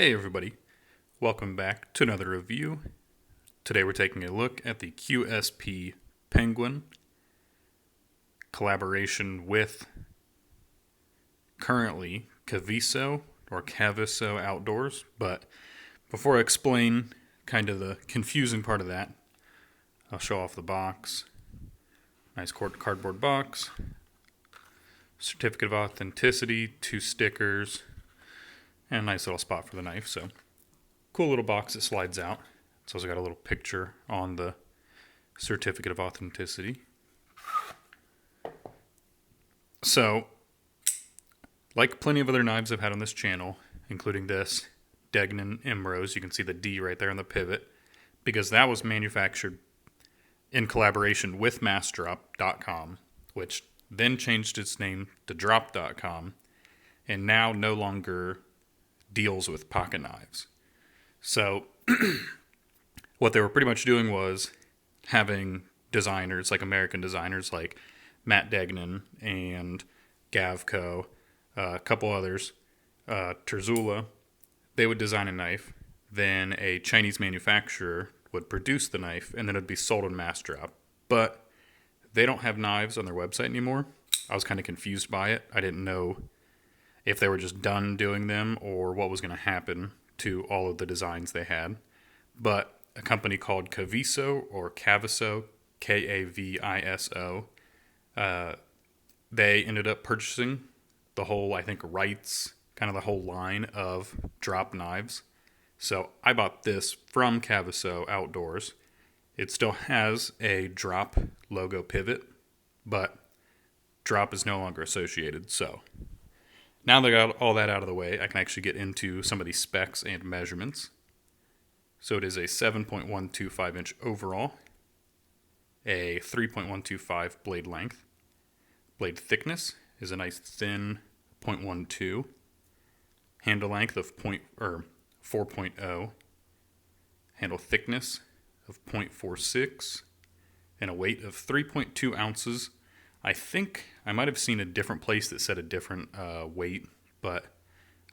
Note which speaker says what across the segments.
Speaker 1: Hey everybody, welcome back to another review. Today we're taking a look at the QSP Penguin collaboration with currently Caviso or Caviso Outdoors. But before I explain kind of the confusing part of that, I'll show off the box. Nice cardboard box, certificate of authenticity, 2 stickers, and a nice little spot for the knife. So cool little box that slides out. It's also got a little picture on the certificate of authenticity. So, like plenty of other knives I've had on this channel, including this Degnan Imrose, you can see the D right there on the pivot, because that was manufactured in collaboration with massdrop.com, which then changed its name to drop.com, and now no longer deals with pocket knives. So what they were pretty much doing was having designers, like American designers like Matt Degnan and Gavco, a couple others, Terzula, they would design a knife, then a Chinese manufacturer would produce the knife, and then it would be sold on mass drop. But they don't have knives on their website anymore. I was kind of confused by it. I didn't know if they were just done doing them or what was going to happen to all of the designs they had. But a company called Caviso or Caviso, Kaviso, they ended up purchasing the whole, I think, rights, kind of the whole line of drop knives. So I bought this from Caviso Outdoors. It still has a drop logo pivot, but drop is no longer associated. So now that I got all that out of the way, I can actually get into some of these specs and measurements. So it is a 7.125 inch overall, a 3.125 blade length. Blade thickness is a nice thin 0.12. Handle length of 4.0. Handle thickness of 0.46. And a weight of 3.2 ounces. I think I might have seen a different place that said a different weight, but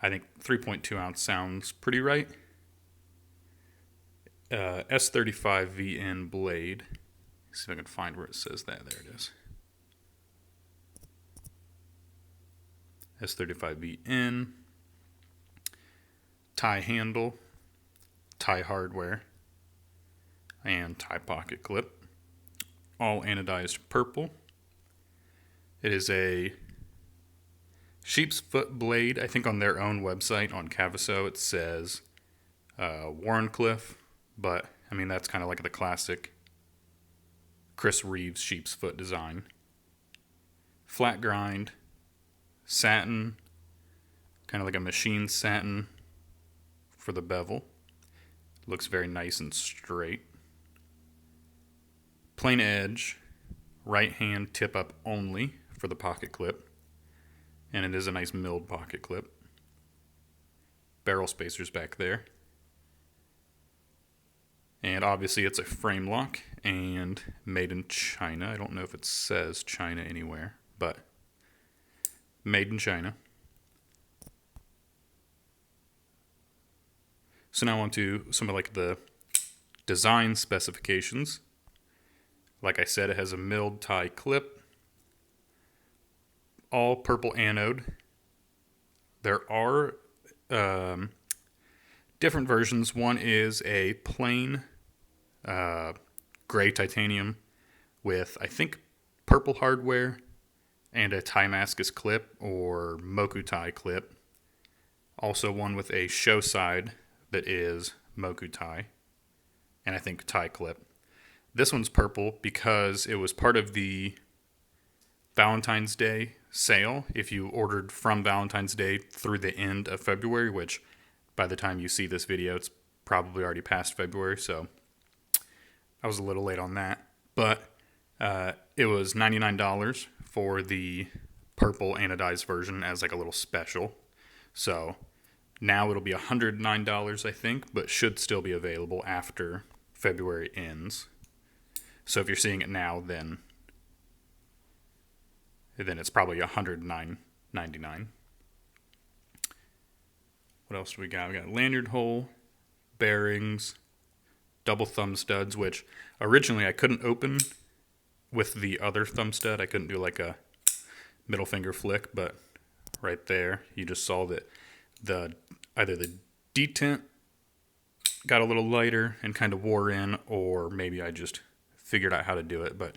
Speaker 1: I think 3.2 ounce sounds pretty right. S35 VN blade. Let's see if I can find where it says that. There it is. S35 VN. Tie handle, tie hardware, and tie pocket clip. All anodized purple. It is a sheep's foot blade. I think on their own website on Caviso it says Warncliffe, but I mean that's kind of like the classic Chris Reeves sheep's foot design. Flat grind, satin, kind of like a machine satin for the bevel. Looks very nice and straight. Plain edge, right hand tip up only for the pocket clip, and it is a nice milled pocket clip. Barrel spacers back there, and obviously it's a frame lock and made in China. I don't know if it says China anywhere, but made in China. So now on to some of like the design specifications. Like I said, it has a milled tie clip, all purple anode. There are different versions. One is a plain gray titanium with, I think, purple hardware and a Timascus clip or Moku tie clip. Also one with a show side that is Moku tie, and I think tie clip. This one's purple because it was part of the Valentine's Day sale. If you ordered from Valentine's Day through the end of February, which by the time you see this video, it's probably already past February, so I was a little late on that. But it was $99 for the purple anodized version as like a little special. So now it'll be $109, I think, but should still be available after February ends. So if you're seeing it now, then it's probably $109.99. What else do we got? We got lanyard hole, bearings, double thumb studs, which originally I couldn't open with the other thumb stud. I couldn't do like a middle finger flick, but right there you just saw that either the detent got a little lighter and kind of wore in, or maybe I just figured out how to do it, but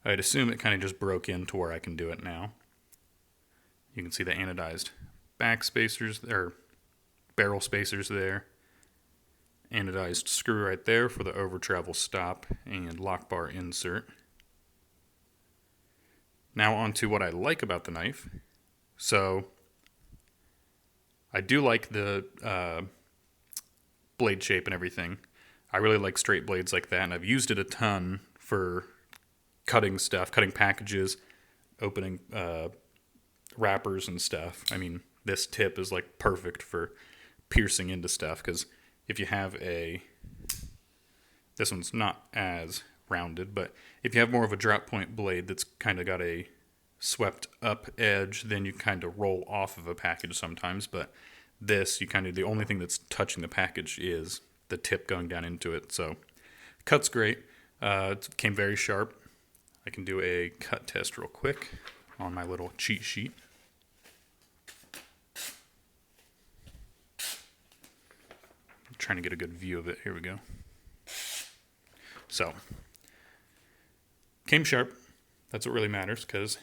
Speaker 1: I'd assume it kind of just broke in to where I can do it now. You can see the anodized back spacers, or barrel spacers there. Anodized screw right there for the over travel stop and lock bar insert. Now on to what I like about the knife. So I do like the blade shape and everything. I really like straight blades like that, and I've used it a ton for cutting stuff, cutting packages, opening wrappers and stuff. I mean, this tip is like perfect for piercing into stuff, because if you have this one's not as rounded, but if you have more of a drop point blade that's kind of got a swept up edge, then you kind of roll off of a package sometimes. But this, you kind of, the only thing that's touching the package is the tip going down into it. So cut's great. It came very sharp. I can do a cut test real quick on my little cheat sheet. I'm trying to get a good view of it. Here we go. So came sharp. That's what really matters, because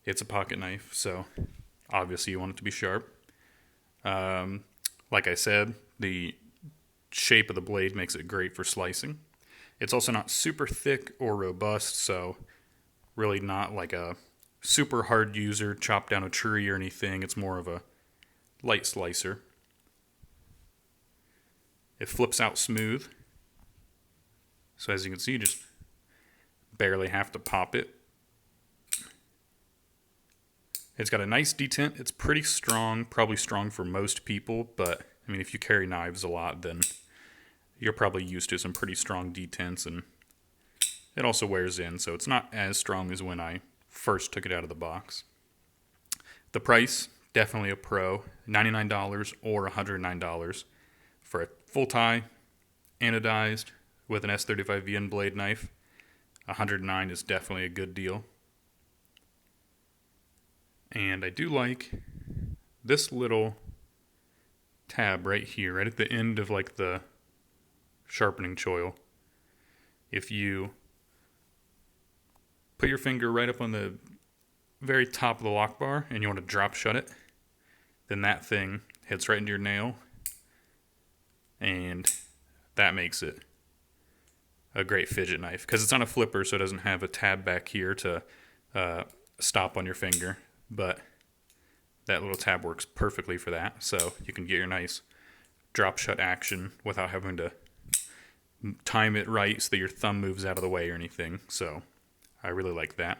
Speaker 1: it's a pocket knife, so obviously you want it to be sharp. Like I said, the shape of the blade makes it great for slicing. It's also not super thick or robust, so really not like a super hard user, chop down a tree or anything. It's more of a light slicer. It flips out smooth. So as you can see, you just barely have to pop it. It's got a nice detent. It's pretty strong, probably strong for most people, but I mean, if you carry knives a lot, then you're probably used to some pretty strong detents, and it also wears in, so it's not as strong as when I first took it out of the box. The price, definitely a pro, $99 or $109 for a full tie, anodized, with an S35VN blade knife. $109 is definitely a good deal. And I do like this little tab right here, right at the end of like the sharpening choil. If you put your finger right up on the very top of the lock bar and you want to drop shut it, then that thing hits right into your nail, and that makes it a great fidget knife, because it's on a flipper, so it doesn't have a tab back here to stop on your finger. But that little tab works perfectly for that, so you can get your nice drop shut action without having to time it right so that your thumb moves out of the way or anything. So I really like that.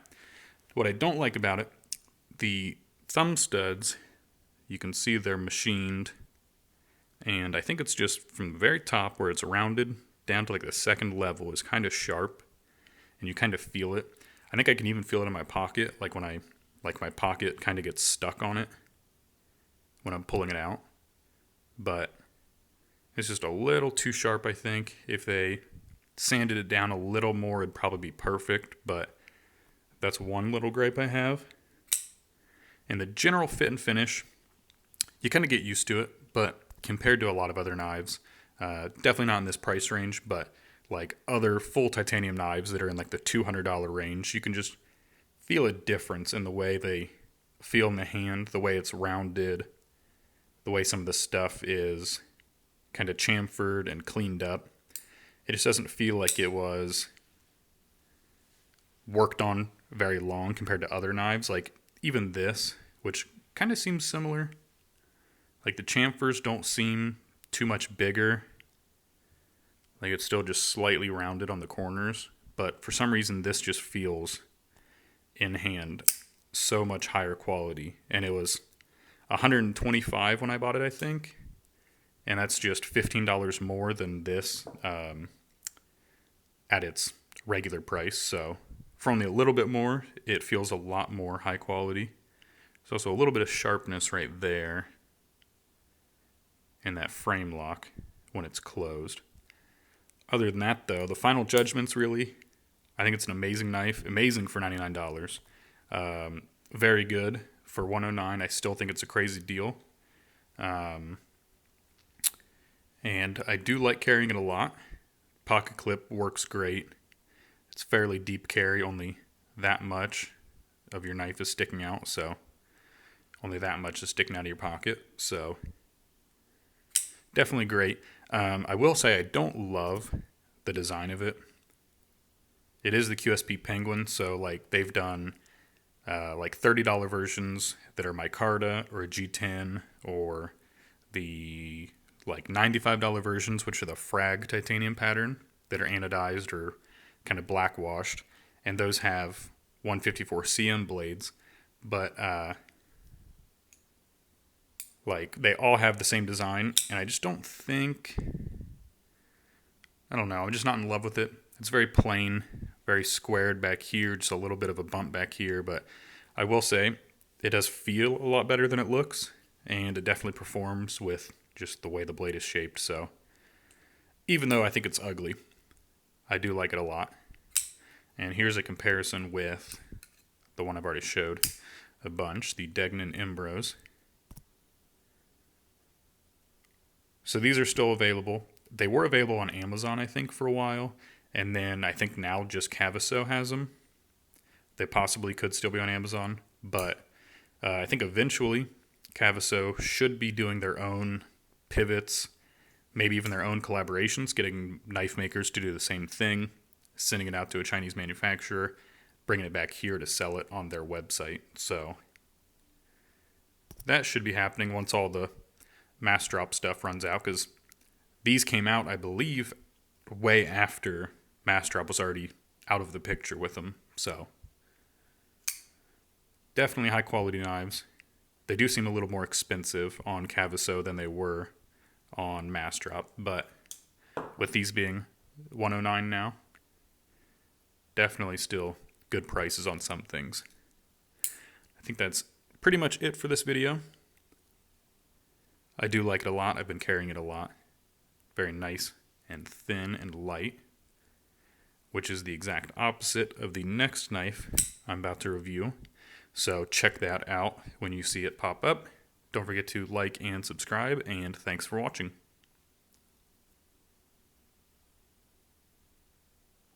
Speaker 1: What I don't like about it, the thumb studs, you can see they're machined, and I think it's just from the very top where it's rounded down to like the second level is kind of sharp, and you kind of feel it. I think I can even feel it in my pocket, like when my pocket kind of gets stuck on it when I'm pulling it out. But it's just a little too sharp, I think. If they sanded it down a little more, it'd probably be perfect, but that's one little gripe I have. And the general fit and finish, you kind of get used to it, but compared to a lot of other knives, definitely not in this price range, but like other full titanium knives that are in like the $200 range, you can just feel a difference in the way they feel in the hand, the way it's rounded, the way some of the stuff is kind of chamfered and cleaned up. It just doesn't feel like it was worked on very long compared to other knives. Like even this, which kind of seems similar. Like the chamfers don't seem too much bigger. Like it's still just slightly rounded on the corners. But for some reason, this just feels in hand so much higher quality. And it was $125 when I bought it, I think. And that's just $15 more than this at its regular price. So for only a little bit more, it feels a lot more high quality. There's also a little bit of sharpness right there. and that frame lock when it's closed. Other than that, though, the final judgments really, I think it's an amazing knife, amazing for $99. Very good for $109. I still think it's a crazy deal. And I do like carrying it a lot. Pocket clip works great. It's fairly deep carry, only that much of your knife is sticking out, so only that much is sticking out of your pocket, so definitely great. I will say I don't love the design of it. It is the QSP Penguin, so like they've done like $30 versions that are micarta or a G10, or the like $95 versions, which are the frag titanium pattern that are anodized or kind of black washed, and those have 154 cm blades, but like they all have the same design, and I just don't think, I don't know, I'm just not in love with it. It's very plain, very squared back here, just a little bit of a bump back here, but I will say it does feel a lot better than it looks, and it definitely performs with just the way the blade is shaped. So even though I think it's ugly, I do like it a lot. And here's a comparison with the one I've already showed a bunch, the Degnan Imbros. So these are still available. They were available on Amazon, I think, for a while, and then I think now just Cavaso has them. They possibly could still be on Amazon, but I think eventually Cavaso should be doing their own pivots, maybe even their own collaborations, getting knife makers to do the same thing, sending it out to a Chinese manufacturer, bringing it back here to sell it on their website. So that should be happening once all the mass drop stuff runs out, because these came out, I believe, way after mass drop was already out of the picture with them. So definitely high quality knives. They do seem a little more expensive on Cavaso than they were on mass drop, but with these being $109 now, definitely still good prices on some things. I think that's pretty much it for this video. I do like it a lot. I've been carrying it a lot. Very nice and thin and light, which is the exact opposite of the next knife I'm about to review. So check that out when you see it pop up. Don't forget to like and subscribe, and thanks for watching.